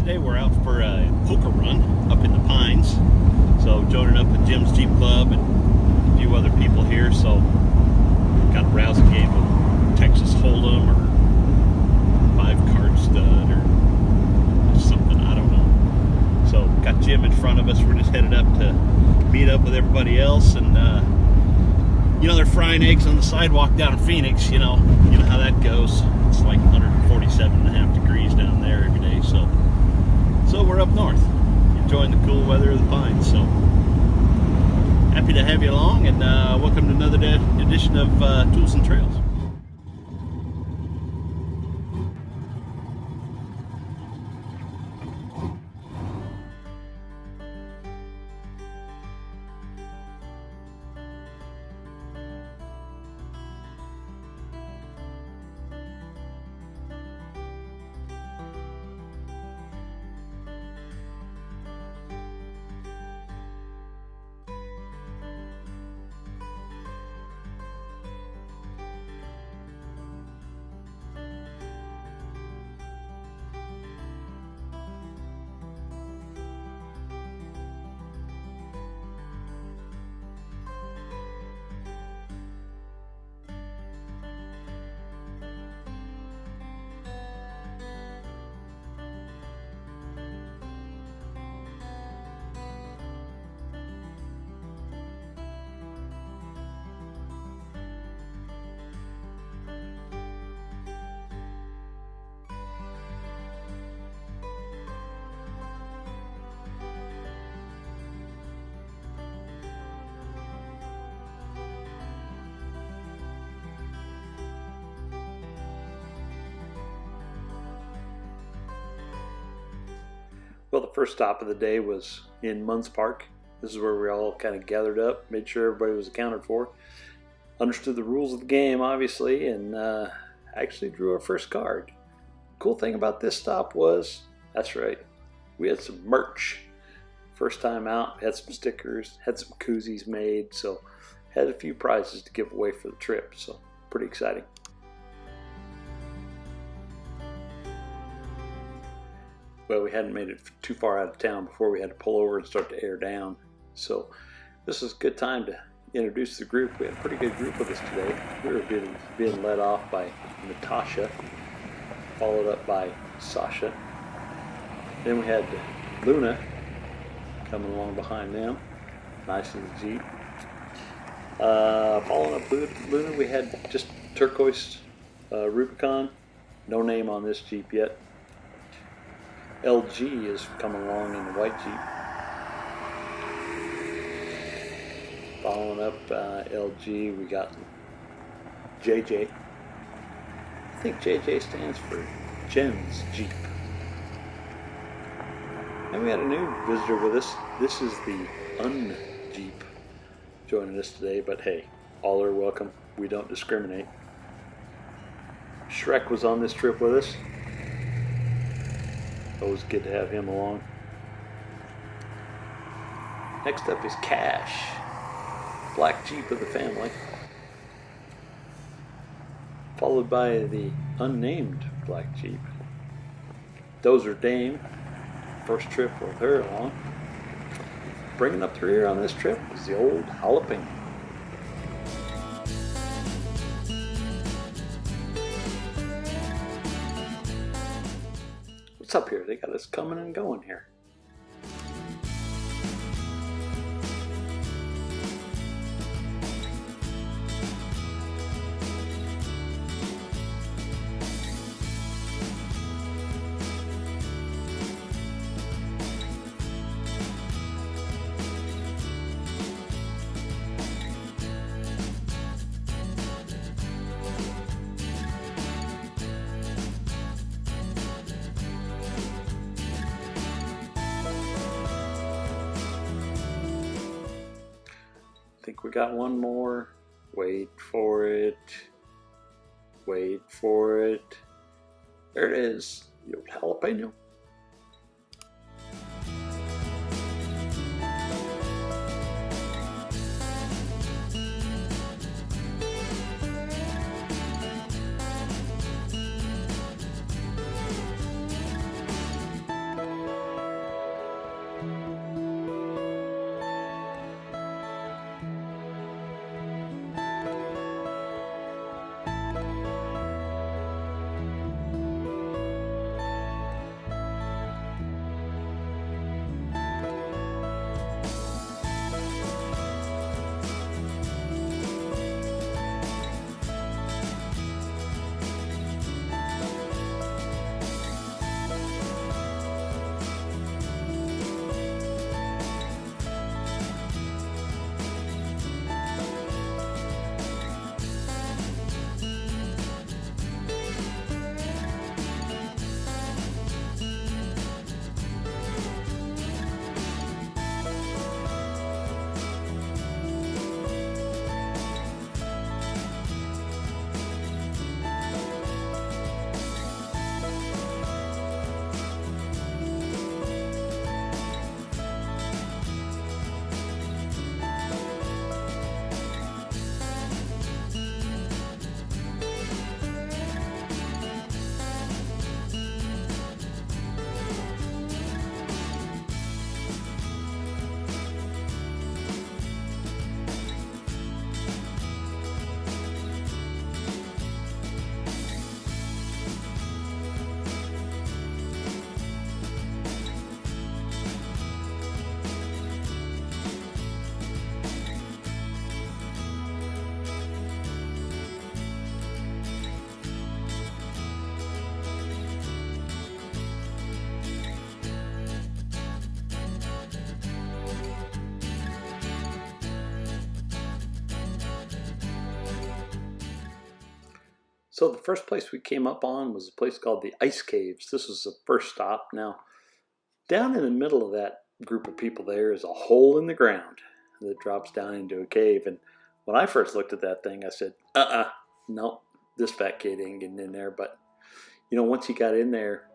Today we're out for a poker run up in the Pines. So joining up with Jim's Jeep Club and a few other people here. So got a rousing game of Texas Hold'em or 5-card stud or something, I don't know. So got Jim in front of us. We're just headed up to meet up with everybody else, and they're frying eggs on the sidewalk down in Phoenix. You know how that goes. It's like 147.5 degrees down there every day. So we're up north, enjoying the cool weather of the Pines. So happy to have you along, and welcome to another edition of Tools and Trails. Well, the first stop of the day was in Munds Park. This is where we all kind of gathered up, made sure everybody was accounted for, understood the rules of the game, obviously, and actually drew our first card. Cool thing about this stop was, that's right, we had some merch. First time out, had some stickers, had some koozies made, so had a few prizes to give away for the trip, so pretty exciting. Well, we hadn't made it too far out of town before we had to pull over and start to air down. So this is a good time to introduce the group. We had a pretty good group with us today. We were being led off by Natasha, followed up by Sasha. Then we had Luna coming along behind them. Nice little Jeep. Following up Luna, we had just turquoise Rubicon. No name on this Jeep yet. LG is coming along in the white Jeep. Following up LG, we got JJ. I think JJ stands for Jen's Jeep. And we had a new visitor with us. This is the Jeep joining us today, but hey, all are welcome. We don't discriminate. Shrek was on this trip with us. Always good to have him along. Next up is Cash, black Jeep of the family, followed by the unnamed black Jeep. Dozer Dame, first trip with her along. Bringing up the rear on this trip was the old jalapeno. What's up here? They got us coming and going here. I think we got one more. Wait for it. Wait for it. There it is. The old jalapeno. So the first place we came up on was a place called the Ice Caves. This was the first stop. Now, down in the middle of that group of people there is a hole in the ground that drops down into a cave. And when I first looked at that thing, I said, no, this fat kid ain't getting in there. But, you know, once he got in there,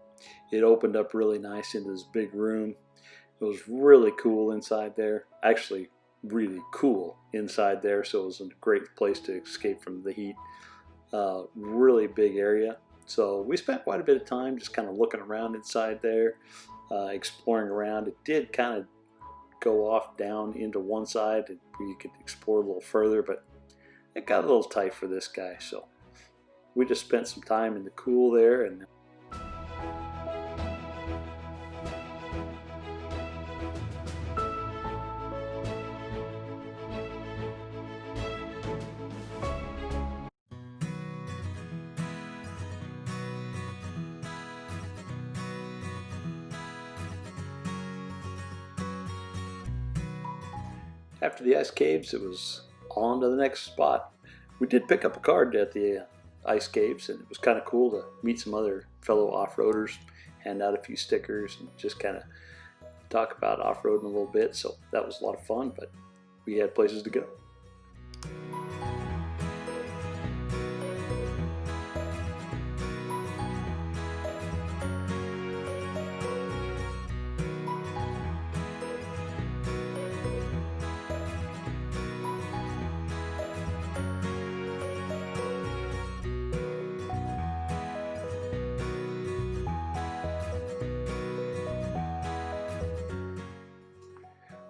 it opened up really nice into this big room. It was really cool inside there. Actually, really cool inside there. So it was a great place to escape from the heat. Really big area. So we spent quite a bit of time just kind of looking around inside there, exploring around. It did kind of go off down into one side where you could explore a little further, but it got a little tight for this guy. So we just spent some time in the cool there. And after the ice caves, it was on to the next spot. We did pick up a card at the ice caves, and it was kind of cool to meet some other fellow off-roaders, hand out a few stickers, and just kind of talk about off-roading a little bit. So that was a lot of fun, but we had places to go.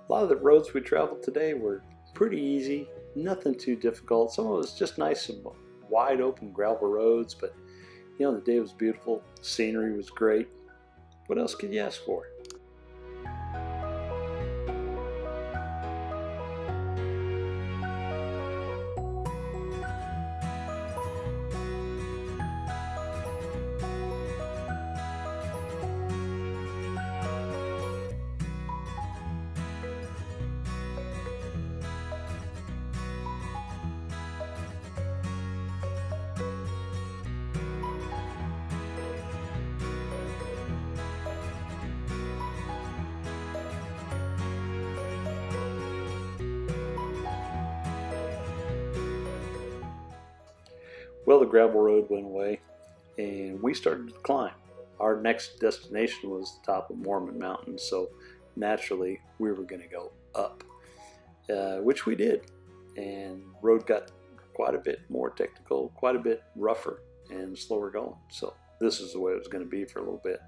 A lot of the roads we traveled today were pretty easy, nothing too difficult. Some of it was just nice and wide open gravel roads, but you know, the day was beautiful, the scenery was great. What else could you ask for? Well, the gravel road went away and we started to climb. Our next destination was the top of Morman Mountain, so naturally we were going to go up, which we did. And the road got quite a bit more technical, quite a bit rougher and slower going. So this is the way it was going to be for a little bit.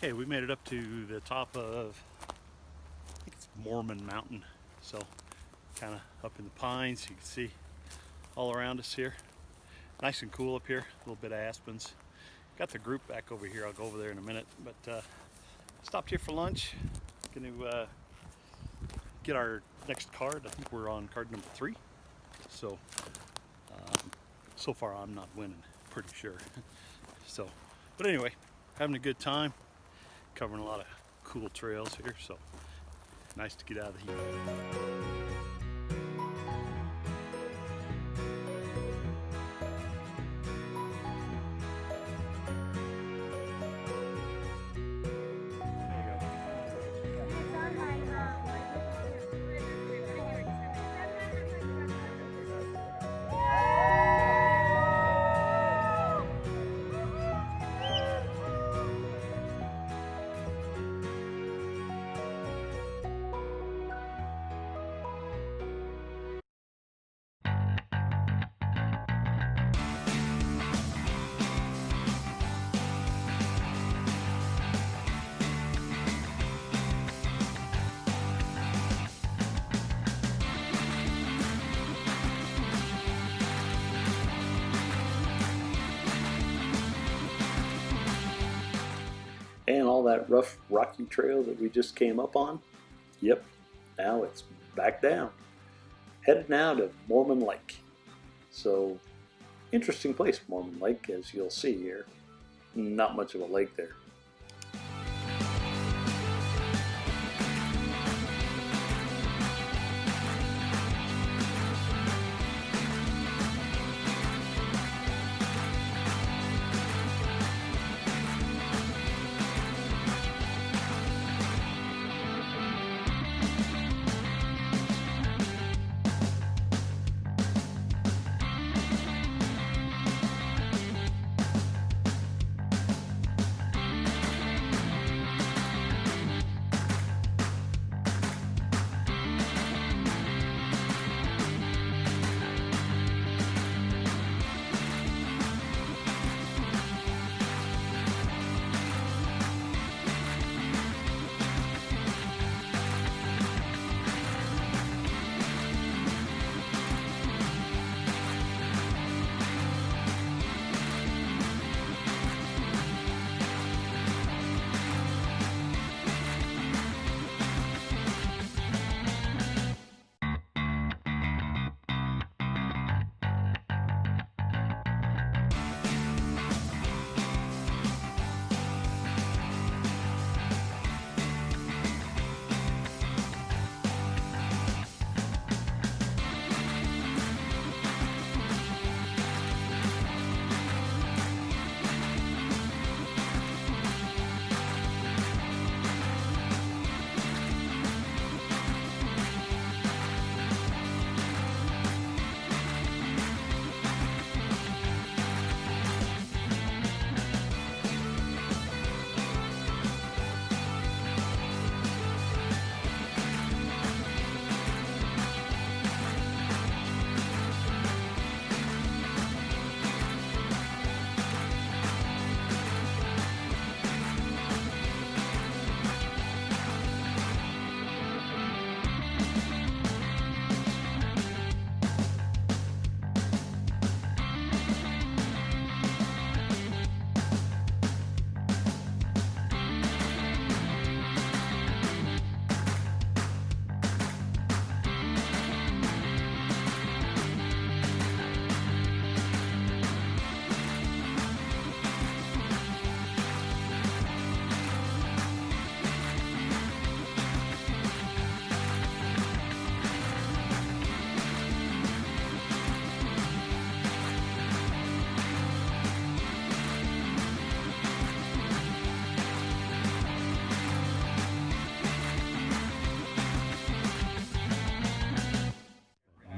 Okay, we made it up to the top of, I think it's Morman Mountain. So kind of up in the pines, you can see all around us here. Nice and cool up here, a little bit of aspens. Got the group back over here, I'll go over there in a minute. But stopped here for lunch. Gonna get our next card. I think we're on card number 3. So, so far I'm not winning, pretty sure. So, but anyway, having a good time. Covering a lot of cool trails here, so nice to get out of the heat. And all that rough, rocky trail that we just came up on, yep, now it's back down. Headed now to Morman Lake. So, interesting place, Morman Lake, as you'll see here. Not much of a lake there.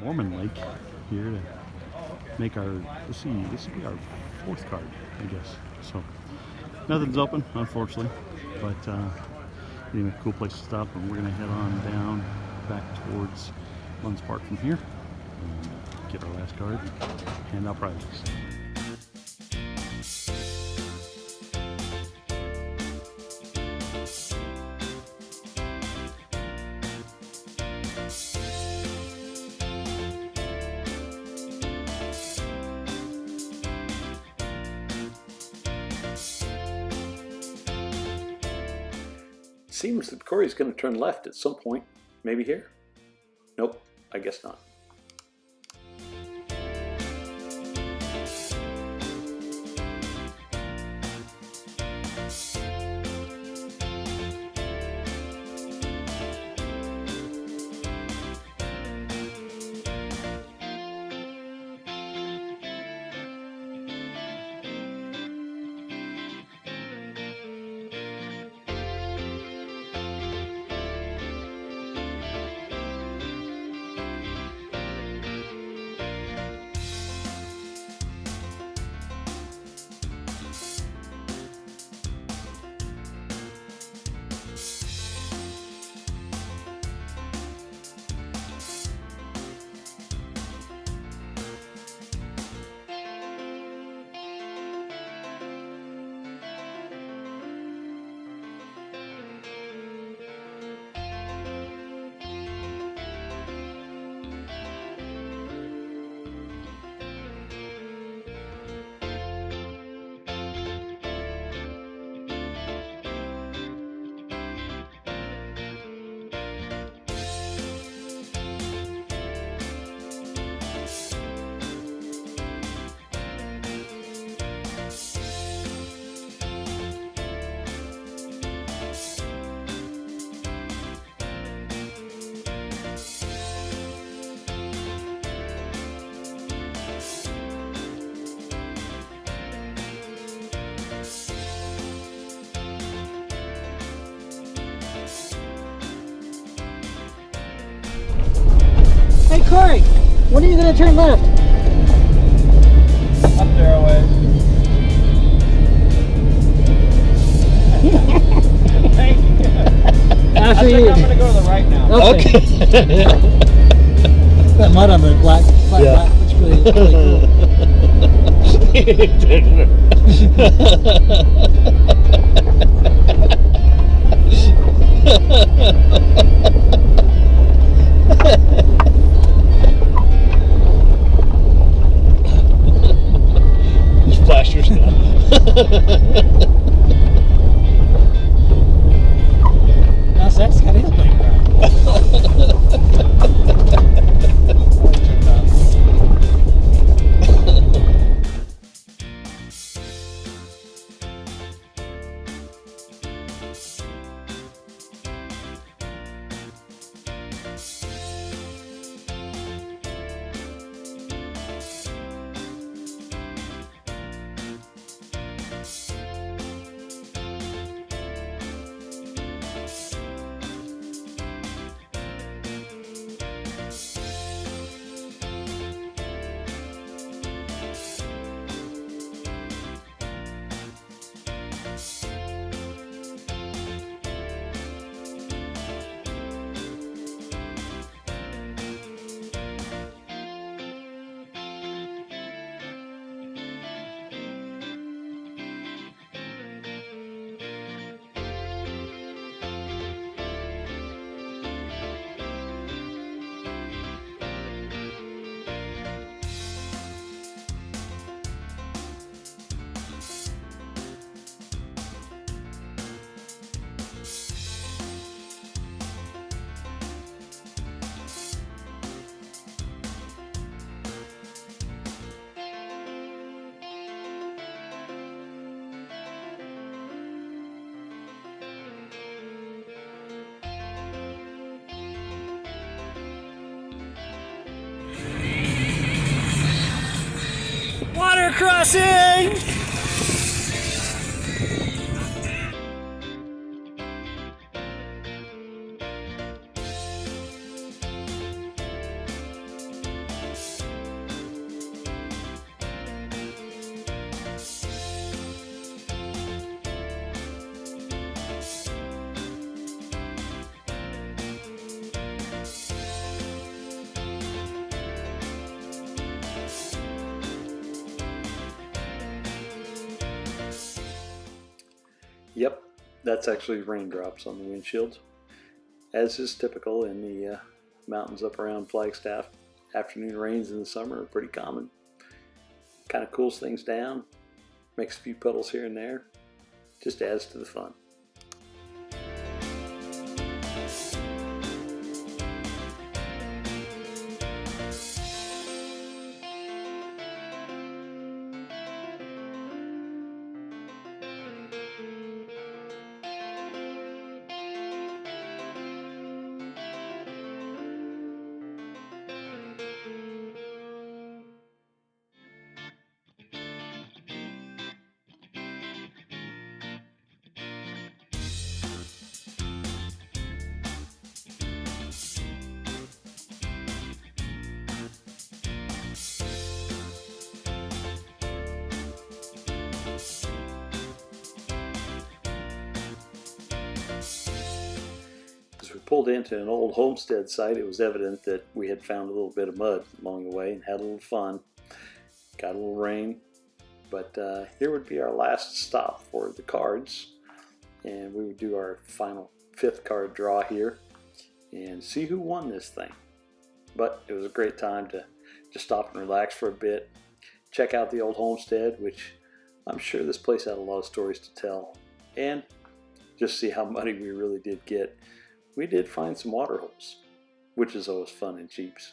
Morman Lake here to make our, let's see, this will be our 4th card, I guess. So nothing's open, unfortunately, but anyway, cool place to stop, and we're gonna head on down back towards Munds Park from here and get our last card and hand out prizes. Seems that Corey's going to turn left at some point. Maybe here? Nope, I guess not. Hey Corey, when are you going to turn left? Up there a ways. Thank you. I After think you. I'm going to go to the right now. Okay. That mud on the black, Yeah. looks really Just flash your stuff. Now Zach's got his bike Water crossing! Yep, that's actually raindrops on the windshield. As is typical in the mountains up around Flagstaff, afternoon rains in the summer are pretty common. Kind of cools things down, makes a few puddles here and there, just adds to the fun. pulled into an old homestead site, it was evident that we had found a little bit of mud along the way and had a little fun. Got a little rain, but here would be our last stop for the cards, and we would do our final 5th card draw here and see who won this thing. But it was a great time to just stop and relax for a bit, check out the old homestead, which I'm sure this place had a lot of stories to tell, and just see how muddy we really did get. We did find some water holes, which is always fun in Jeeps.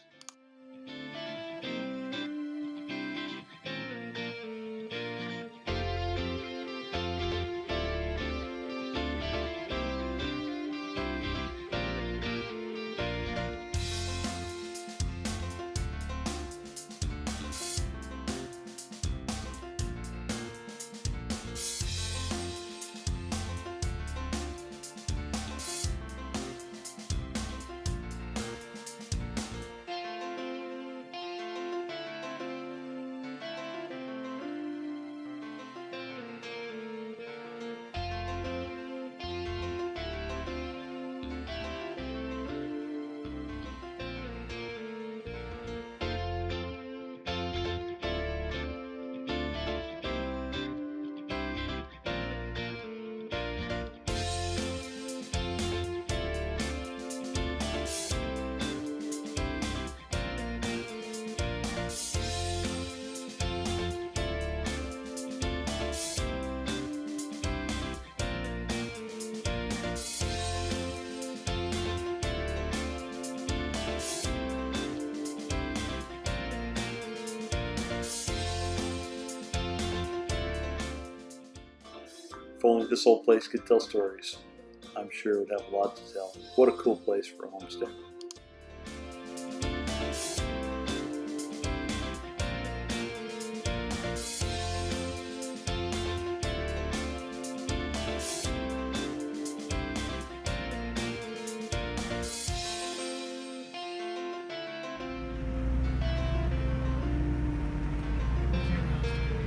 If only this old place could tell stories. I'm sure it would have a lot to tell. What a cool place for a homestead.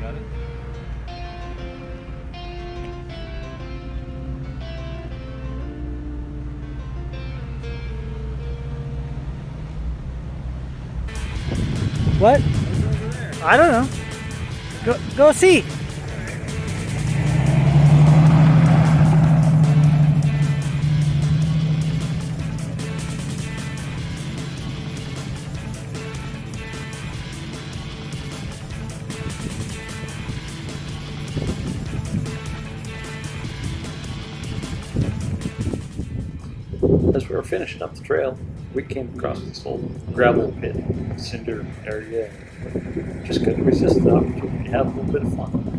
Got it? What? I don't know. Go see. As we were finishing up the trail, we came across this old gravel pit, cinder area, and just couldn't resist the opportunity to have a little bit of fun.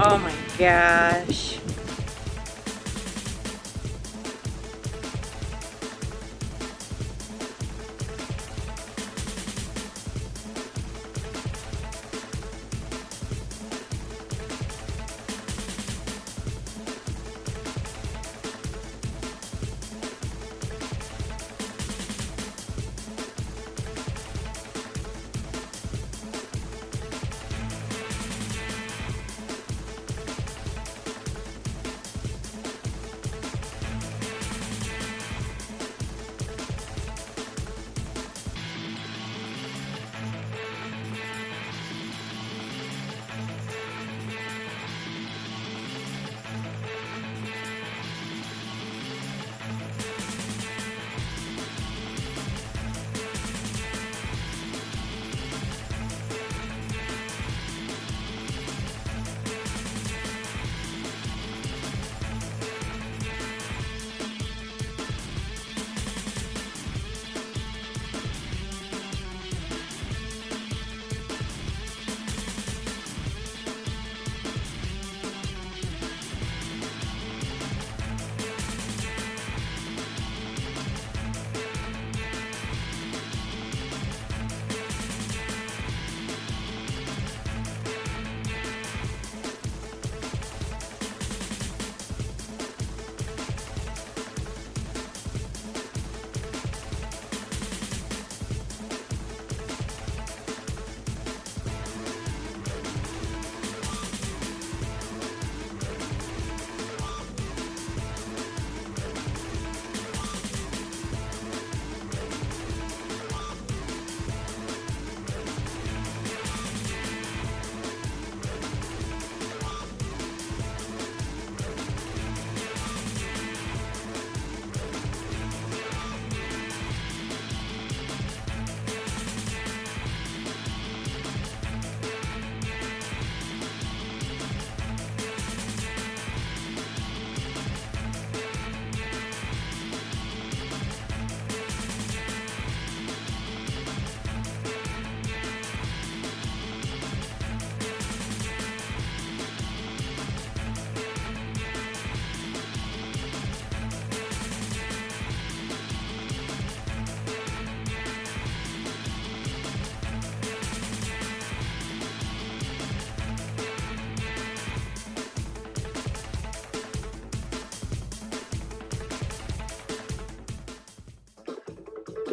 Oh my gosh.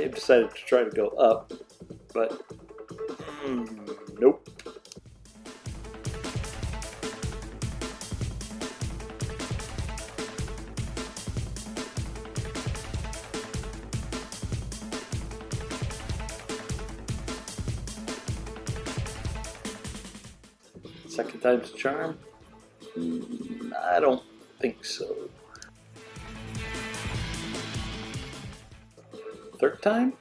Dave decided to try to go up, but nope. Second time's a charm? I don't think so. Third time?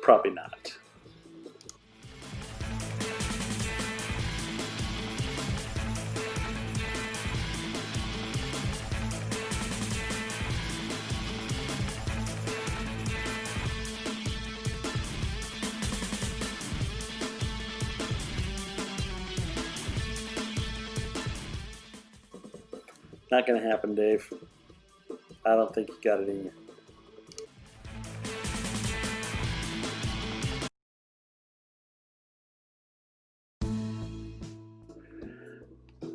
Probably not. Not gonna happen, Dave. I don't think you got it in you.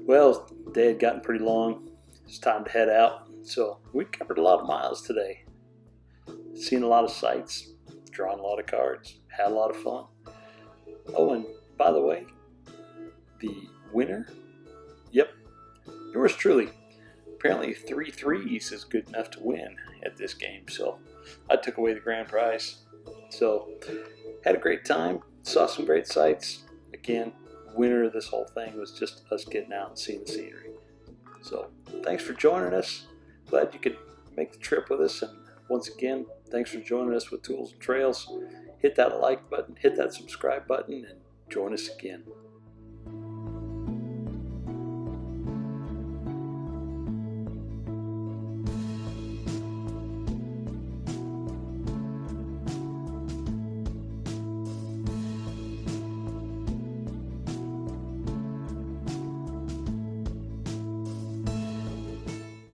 Well, the day had gotten pretty long. It's time to head out. So we covered a lot of miles today. Seen a lot of sights, drawn a lot of cards, had a lot of fun. Oh, and by the way, the winner, yep, yours truly. Apparently 3 threes is good enough to win at this game, so I took away the grand prize. So had a great time, saw some great sights. Again, winner of this whole thing was just us getting out and seeing the scenery. So thanks for joining us. Glad you could make the trip with us, and once again, thanks for joining us with Tools and Trails. Hit that like button, hit that subscribe button, and join us again.